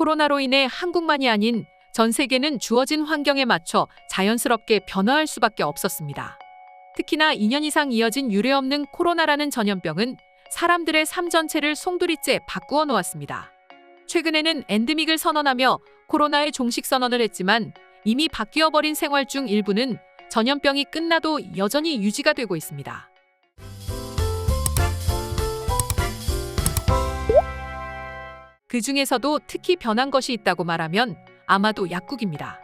코로나로 인해 한국만이 아닌 전 세계는 주어진 환경에 맞춰 자연스럽게 변화할 수밖에 없었습니다. 특히나 2년 이상 이어진 유례없는 코로나라는 전염병은 사람들의 삶 전체를 송두리째 바꾸어 놓았습니다. 최근에는 엔데믹을 선언하며 코로나의 종식 선언을 했지만 이미 바뀌어버린 생활 중 일부는 전염병이 끝나도 여전히 유지가 되고 있습니다. 그 중에서도 특히 변한 것이 있다고 말하면 아마도 약국입니다.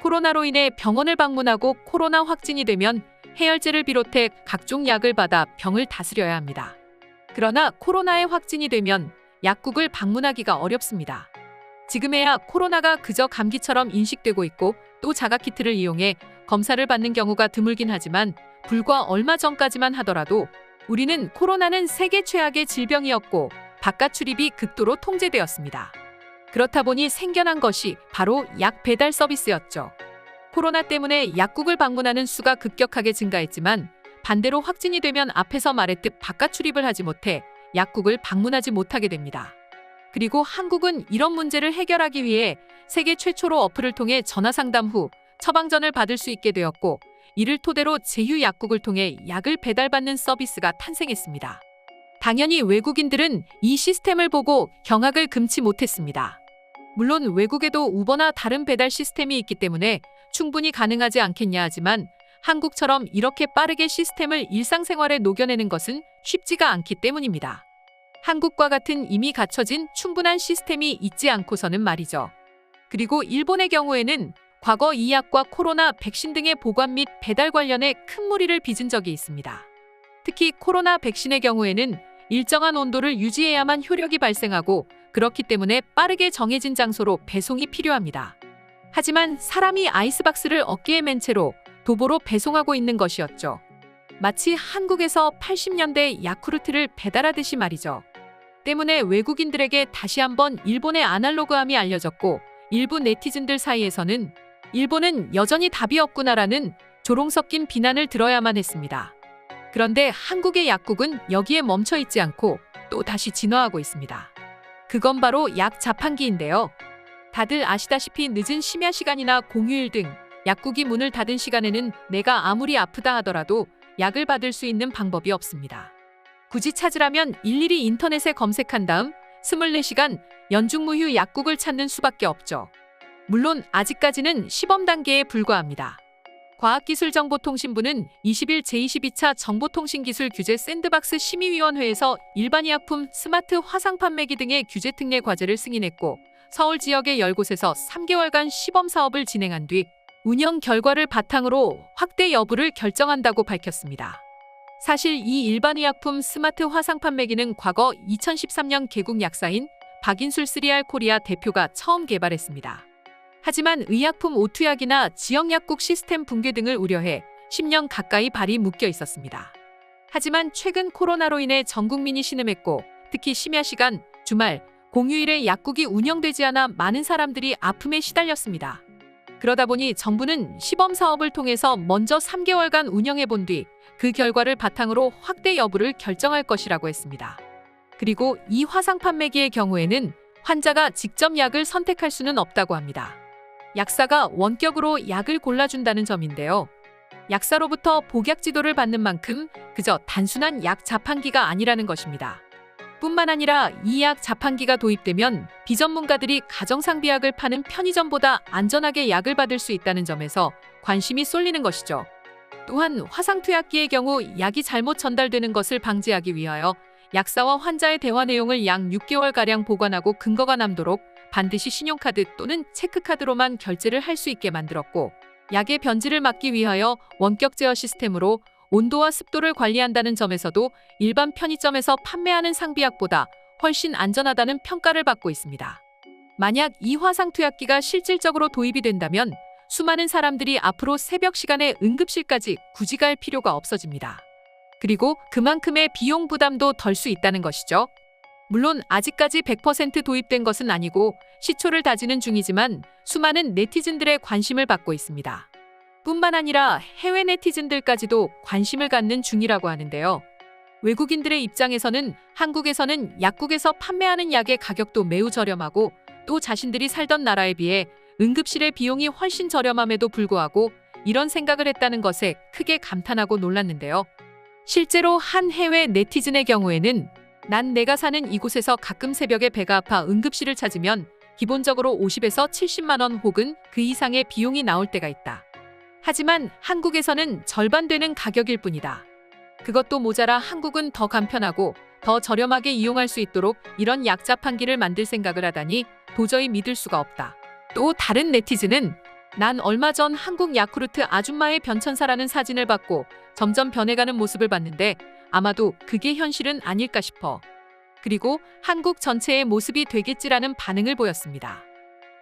코로나로 인해 병원을 방문하고 코로나 확진이 되면 해열제를 비롯해 각종 약을 받아 병을 다스려야 합니다. 그러나 코로나에 확진이 되면 약국을 방문하기가 어렵습니다. 지금에야 코로나가 그저 감기처럼 인식되고 있고 또 자가키트를 이용해 검사를 받는 경우가 드물긴 하지만 불과 얼마 전까지만 하더라도 우리는 코로나는 세계 최악의 질병이었고 바깥 출입이 극도로 통제되었습니다. 그렇다 보니 생겨난 것이 바로 약 배달 서비스였죠. 코로나 때문에 약국을 방문하는 수가 급격하게 증가했지만 반대로 확진이 되면 앞에서 말했듯 바깥 출입을 하지 못해 약국을 방문하지 못하게 됩니다. 그리고 한국은 이런 문제를 해결하기 위해 세계 최초로 어플을 통해 전화 상담 후 처방전을 받을 수 있게 되었고 이를 토대로 제휴 약국을 통해 약을 배달받는 서비스가 탄생했습니다. 당연히 외국인들은 이 시스템을 보고 경악을 금치 못했습니다. 물론 외국에도 우버나 다른 배달 시스템이 있기 때문에 충분히 가능하지 않겠냐 하지만 한국처럼 이렇게 빠르게 시스템을 일상생활에 녹여내는 것은 쉽지가 않기 때문입니다. 한국과 같은 이미 갖춰진 충분한 시스템이 있지 않고서는 말이죠. 그리고 일본의 경우에는 과거 이 약과 코로나 백신 등의 보관 및 배달 관련해 큰 무리를 빚은 적이 있습니다. 특히 코로나 백신의 경우에는 일정한 온도를 유지해야만 효력이 발생하고 그렇기 때문에 빠르게 정해진 장소로 배송이 필요합니다. 하지만 사람이 아이스박스를 어깨에 맨 채로 도보로 배송하고 있는 것이었죠. 마치 한국에서 80년대 야쿠르트를 배달하듯이 말이죠. 때문에 외국인들에게 다시 한번 일본의 아날로그함이 알려졌고 일부 네티즌들 사이에서는 일본은 여전히 답이 없구나라는 조롱 섞인 비난을 들어야만 했습니다. 그런데 한국의 약국은 여기에 멈춰 있지 않고 또 다시 진화하고 있습니다. 그건 바로 약 자판기인데요. 다들 아시다시피 늦은 심야 시간이나 공휴일 등 약국이 문을 닫은 시간에는 내가 아무리 아프다 하더라도 약을 받을 수 있는 방법이 없습니다. 굳이 찾으라면 일일이 인터넷에 검색한 다음 24시간 연중무휴 약국을 찾는 수밖에 없죠. 물론 아직까지는 시범 단계에 불과합니다. 과학기술정보통신부는 20일 제22차 정보통신기술 규제 샌드박스 심의위원회에서 일반 의약품, 스마트 화상 판매기 등의 규제 특례 과제를 승인했고 서울 지역의 10곳에서 3개월간 시범 사업을 진행한 뒤 운영 결과를 바탕으로 확대 여부를 결정한다고 밝혔습니다. 사실 이 일반 의약품 스마트 화상 판매기는 과거 2013년 개국 약사인 박인술 3R 코리아 대표가 처음 개발했습니다. 하지만 의약품 오투약이나 지역약국 시스템 붕괴 등을 우려해 10년 가까이 발이 묶여 있었습니다. 하지만 최근 코로나로 인해 전 국민이 신음했고 특히 심야 시간, 주말, 공휴일에 약국이 운영되지 않아 많은 사람들이 아픔에 시달렸습니다. 그러다 보니 정부는 시범 사업을 통해서 먼저 3개월간 운영해 본 뒤 그 결과를 바탕으로 확대 여부를 결정할 것이라고 했습니다. 그리고 이 화상 판매기의 경우에는 환자가 직접 약을 선택할 수는 없다고 합니다. 약사가 원격으로 약을 골라준다는 점인데요. 약사로부터 복약 지도를 받는 만큼 그저 단순한 약 자판기가 아니라는 것입니다. 뿐만 아니라 이 약 자판기가 도입되면 비전문가들이 가정상비약을 파는 편의점보다 안전하게 약을 받을 수 있다는 점에서 관심이 쏠리는 것이죠. 또한 화상투약기의 경우 약이 잘못 전달되는 것을 방지하기 위하여 약사와 환자의 대화 내용을 약 6개월가량 보관하고 근거가 남도록 반드시 신용카드 또는 체크카드로만 결제를 할 수 있게 만들었고 약의 변질을 막기 위하여 원격 제어 시스템으로 온도와 습도를 관리한다는 점에서도 일반 편의점에서 판매하는 상비약보다 훨씬 안전하다는 평가를 받고 있습니다. 만약 이 화상투약기가 실질적으로 도입이 된다면 수많은 사람들이 앞으로 새벽 시간에 응급실까지 굳이 갈 필요가 없어집니다. 그리고 그만큼의 비용 부담도 덜 수 있다는 것이죠. 물론 아직까지 100% 도입된 것은 아니고 시초를 다지는 중이지만 수많은 네티즌들의 관심을 받고 있습니다. 뿐만 아니라 해외 네티즌들까지도 관심을 갖는 중이라고 하는데요. 외국인들의 입장에서는 한국에서는 약국에서 판매하는 약의 가격도 매우 저렴하고 또 자신들이 살던 나라에 비해 응급실의 비용이 훨씬 저렴함에도 불구하고 이런 생각을 했다는 것에 크게 감탄하고 놀랐는데요. 실제로 한 해외 네티즌의 경우에는 난 내가 사는 이곳에서 가끔 새벽에 배가 아파 응급실을 찾으면 기본적으로 50에서 70만 원 혹은 그 이상의 비용이 나올 때가 있다. 하지만 한국에서는 절반 되는 가격일 뿐이다. 그것도 모자라 한국은 더 간편하고 더 저렴하게 이용할 수 있도록 이런 약 자판기를 만들 생각을 하다니 도저히 믿을 수가 없다. 또 다른 네티즌은 난 얼마 전 한국 야쿠르트 아줌마의 변천사라는 사진을 받고 점점 변해가는 모습을 봤는데 아마도 그게 현실은 아닐까 싶어. 그리고 한국 전체의 모습이 되겠지라는 반응을 보였습니다.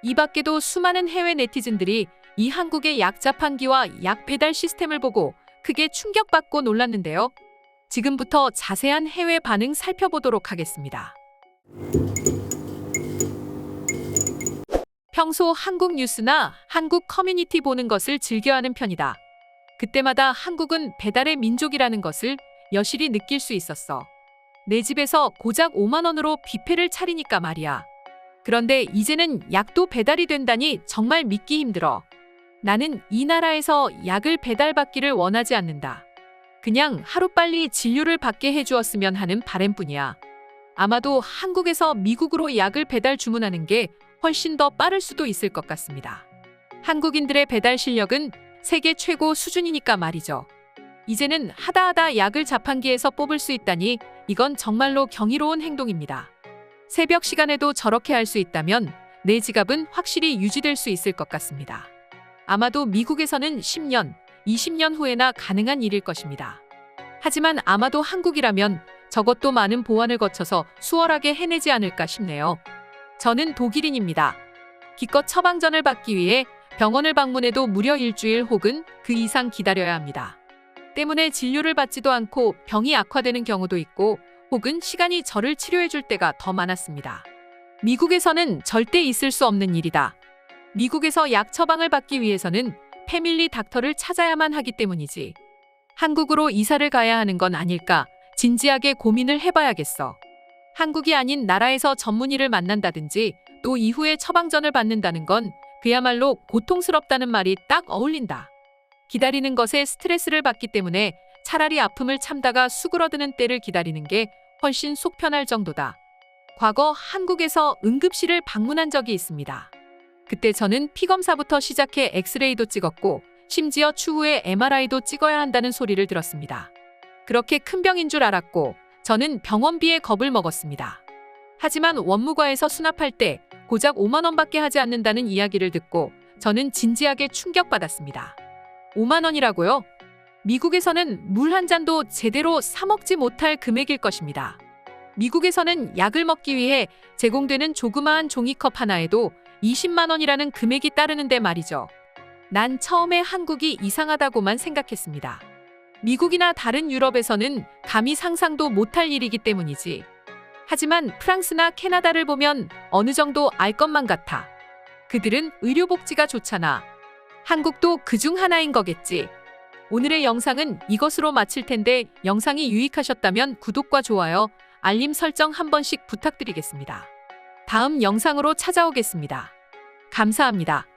이 밖에도 수많은 해외 네티즌들이 이 한국의 약 자판기와 약 배달 시스템을 보고 크게 충격받고 놀랐는데요. 지금부터 자세한 해외 반응 살펴보도록 하겠습니다. 평소 한국 뉴스나 한국 커뮤니티 보는 것을 즐겨하는 편이다. 그때마다 한국은 배달의 민족이라는 것을 여실히 느낄 수 있었어. 내 집에서 고작 5만 원으로 뷔페를 차리니까 말이야. 그런데 이제는 약도 배달이 된다니 정말 믿기 힘들어. 나는 이 나라에서 약을 배달받기를 원하지 않는다. 그냥 하루빨리 진료를 받게 해주었으면 하는 바람뿐이야. 아마도 한국에서 미국으로 약을 배달 주문하는 게 훨씬 더 빠를 수도 있을 것 같습니다. 한국인들의 배달 실력은 세계 최고 수준이니까 말이죠. 이제는 하다하다 약을 자판기에서 뽑을 수 있다니 이건 정말로 경이로운 행동입니다. 새벽 시간에도 저렇게 할 수 있다면 내 지갑은 확실히 유지될 수 있을 것 같습니다. 아마도 미국에서는 10년, 20년 후에나 가능한 일일 것입니다. 하지만 아마도 한국이라면 저것도 많은 보완을 거쳐서 수월하게 해내지 않을까 싶네요. 저는 독일인입니다. 기껏 처방전을 받기 위해 병원을 방문해도 무려 일주일 혹은 그 이상 기다려야 합니다. 때문에 진료를 받지도 않고 병이 악화되는 경우도 있고 혹은 시간이 저를 치료해 줄 때가 더 많았습니다. 미국에서는 절대 있을 수 없는 일이다. 미국에서 약 처방을 받기 위해서는 패밀리 닥터를 찾아야만 하기 때문이지. 한국으로 이사를 가야 하는 건 아닐까 진지하게 고민을 해봐야겠어. 한국이 아닌 나라에서 전문의를 만난다든지 또 이후에 처방전을 받는다는 건 그야말로 고통스럽다는 말이 딱 어울린다. 기다리는 것에 스트레스를 받기 때문에 차라리 아픔을 참다가 수그러드는 때를 기다리는 게 훨씬 속 편할 정도다. 과거 한국에서 응급실을 방문한 적이 있습니다. 그때 저는 피검사부터 시작해 엑스레이도 찍었고 심지어 추후에 MRI도 찍어야 한다는 소리를 들었습니다. 그렇게 큰 병인 줄 알았고 저는 병원비에 겁을 먹었습니다. 하지만 원무과에서 수납할 때 고작 5만 원밖에 하지 않는다는 이야기를 듣고 저는 진지하게 충격받았습니다. 5만 원이라고요? 미국에서는 물 한 잔도 제대로 사 먹지 못할 금액일 것입니다. 미국에서는 약을 먹기 위해 제공되는 조그마한 종이컵 하나에도 20만 원이라는 금액이 따르는데 말이죠. 난 처음에 한국이 이상하다고만 생각했습니다. 미국이나 다른 유럽에서는 감히 상상도 못할 일이기 때문이지. 하지만 프랑스나 캐나다를 보면 어느 정도 알 것만 같아. 그들은 의료복지가 좋잖아. 한국도 그중 하나인 거겠지. 오늘의 영상은 이것으로 마칠 텐데 영상이 유익하셨다면 구독과 좋아요, 알림 설정 한 번씩 부탁드리겠습니다. 다음 영상으로 찾아오겠습니다. 감사합니다.